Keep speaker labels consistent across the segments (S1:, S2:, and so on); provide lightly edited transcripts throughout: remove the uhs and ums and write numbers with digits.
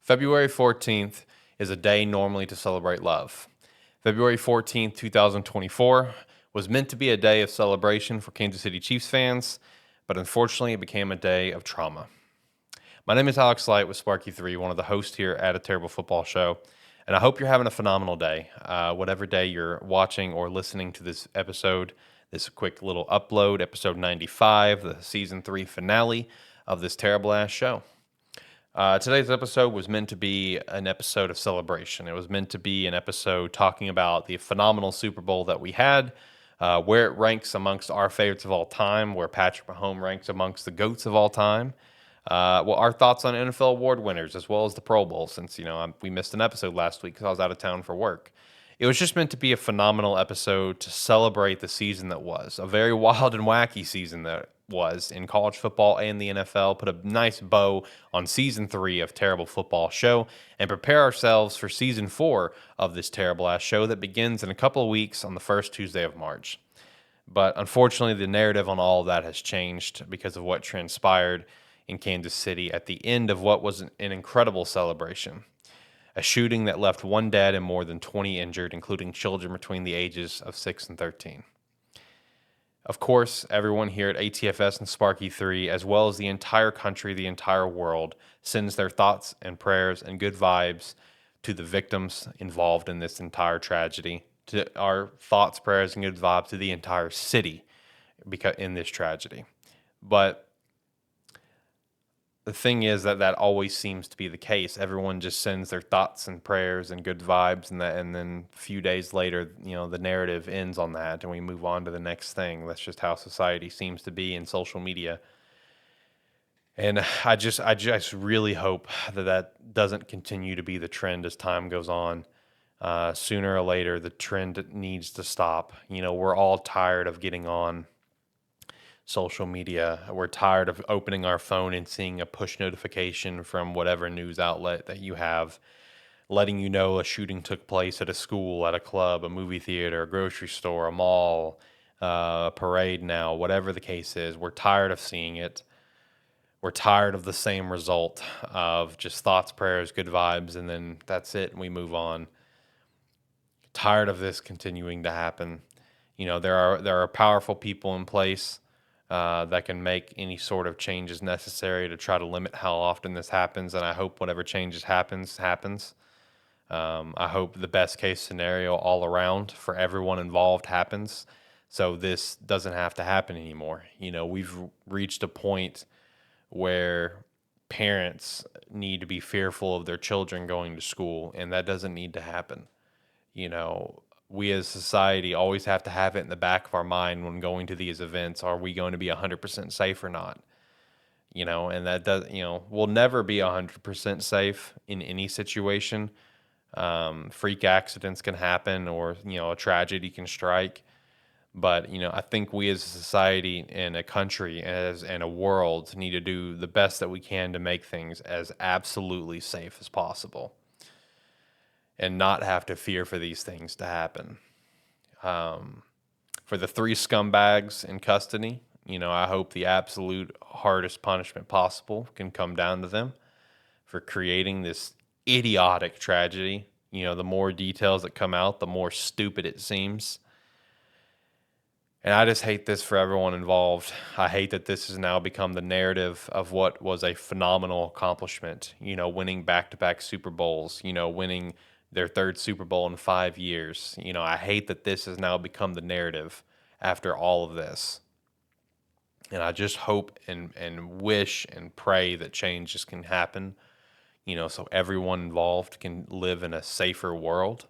S1: February 14th is a day normally to celebrate love. February 14th, 2024 was meant to be a day of celebration for Kansas City Chiefs fans, but unfortunately it became a day of trauma. My name is Alex Light with Sparky3, one of the hosts here at A Terrible Football Show, and I hope you're having a phenomenal day. Whatever day you're watching or listening to this episode, this quick little upload, episode 95, the season 3 finale of this terrible ass show. Today's episode was meant to be an episode of celebration. It was meant to be an episode talking about the phenomenal Super Bowl that we had, where it ranks amongst our favorites of all time, where Patrick Mahomes ranks amongst the GOATs of all time. Our thoughts on NFL award winners, as well as the Pro Bowl, since we missed an episode last week because I was out of town for work. It was just meant to be a phenomenal episode to celebrate the season that was, a very wild and wacky season that was in college football and the NFL, put a nice bow on season 3 of Terrible Football Show, and prepare ourselves for season 4 of this terrible ass show that begins in a couple of weeks on the first Tuesday of March. But unfortunately, the narrative on all of that has changed because of what transpired in Kansas City at the end of what was an incredible celebration. A shooting that left 1 dead and more than 20 injured, including children between the ages of 6 and 13. Of course, everyone here at ATFS and Sparky3, as well as the entire country, the entire world, sends their thoughts and prayers and good vibes to the victims involved in this entire tragedy. To our thoughts, prayers, and good vibes to the entire city in this tragedy. But the thing is that always seems to be the case. Everyone just sends their thoughts and prayers and good vibes, and then a few days later, the narrative ends on that, and we move on to the next thing. That's just how society seems to be in social media. And I just really hope that doesn't continue to be the trend as time goes on. Sooner or later, the trend needs to stop. We're all tired of getting on social media. We're tired of opening our phone and seeing a push notification from whatever news outlet that you have, letting you know a shooting took place at a school, at a club, a movie theater, a grocery store, a mall, a parade now, whatever the case is. We're tired of seeing it. We're tired of the same result of just thoughts, prayers, good vibes, and then that's it, and we move on. Tired of this continuing to happen. There are powerful people in place that can make any sort of changes necessary to try to limit how often this happens. And I hope whatever changes happens. I hope the best case scenario all around for everyone involved happens. So this doesn't have to happen anymore. We've reached a point where parents need to be fearful of their children going to school, and that doesn't need to happen. We as society always have to have it in the back of our mind when going to these events. Are we going to be 100% safe or not? And that does, we'll never be 100% safe in any situation. Freak accidents can happen, or, a tragedy can strike. But, I think we as a society and a country and a world need to do the best that we can to make things as absolutely safe as possible, and not have to fear for these things to happen. For the 3 scumbags in custody, I hope the absolute hardest punishment possible can come down to them for creating this idiotic tragedy. The more details that come out, the more stupid it seems. And I just hate this for everyone involved. I hate that this has now become the narrative of what was a phenomenal accomplishment. Winning back-to-back Super Bowls, winning their 3rd Super Bowl in 5 years. I hate that this has now become the narrative after all of this. And I just hope and wish and pray that changes can happen, so everyone involved can live in a safer world.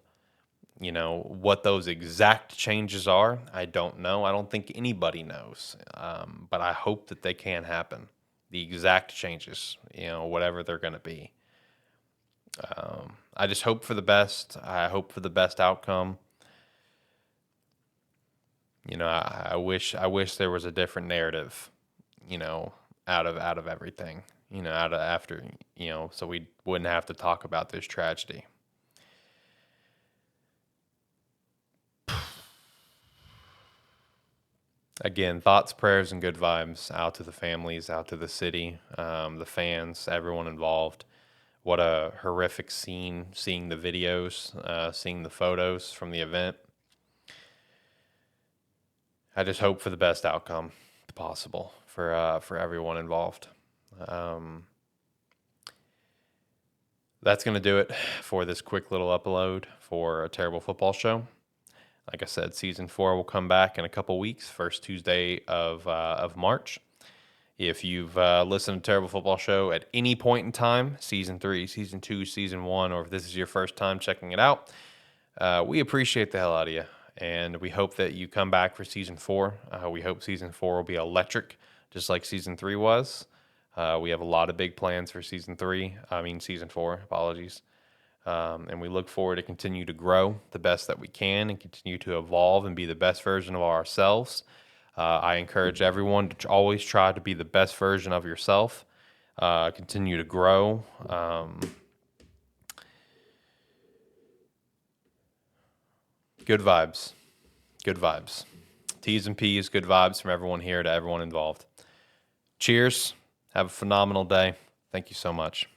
S1: What those exact changes are, I don't know. I don't think anybody knows. But I hope that they can happen. The exact changes, whatever they're going to be. I just hope for the best. I hope for the best outcome. I wish there was a different narrative, out of everything, so we wouldn't have to talk about this tragedy. Again, thoughts, prayers, and good vibes out to the families, out to the city, the fans, everyone involved. What a horrific scene, seeing the videos, seeing the photos from the event. I just hope for the best outcome possible for everyone involved. Um, that's going to do it for this quick little upload for A Terrible Football Show. Like I said, season 4 will come back in a couple weeks, first Tuesday of March. If you've listened to Terrible Football Show at any point in time, season 3, season 2, season 1, or if this is your first time checking it out, we appreciate the hell out of you. And we hope that you come back for season 4. We hope season 4 will be electric, just like season 3 was. We have a lot of big plans for season 4, apologies. And we look forward to continue to grow the best that we can and continue to evolve and be the best version of ourselves. I encourage everyone to always try to be the best version of yourself. Continue to grow. Good vibes. Good vibes. T's and P's, good vibes from everyone here to everyone involved. Cheers. Have a phenomenal day. Thank you so much.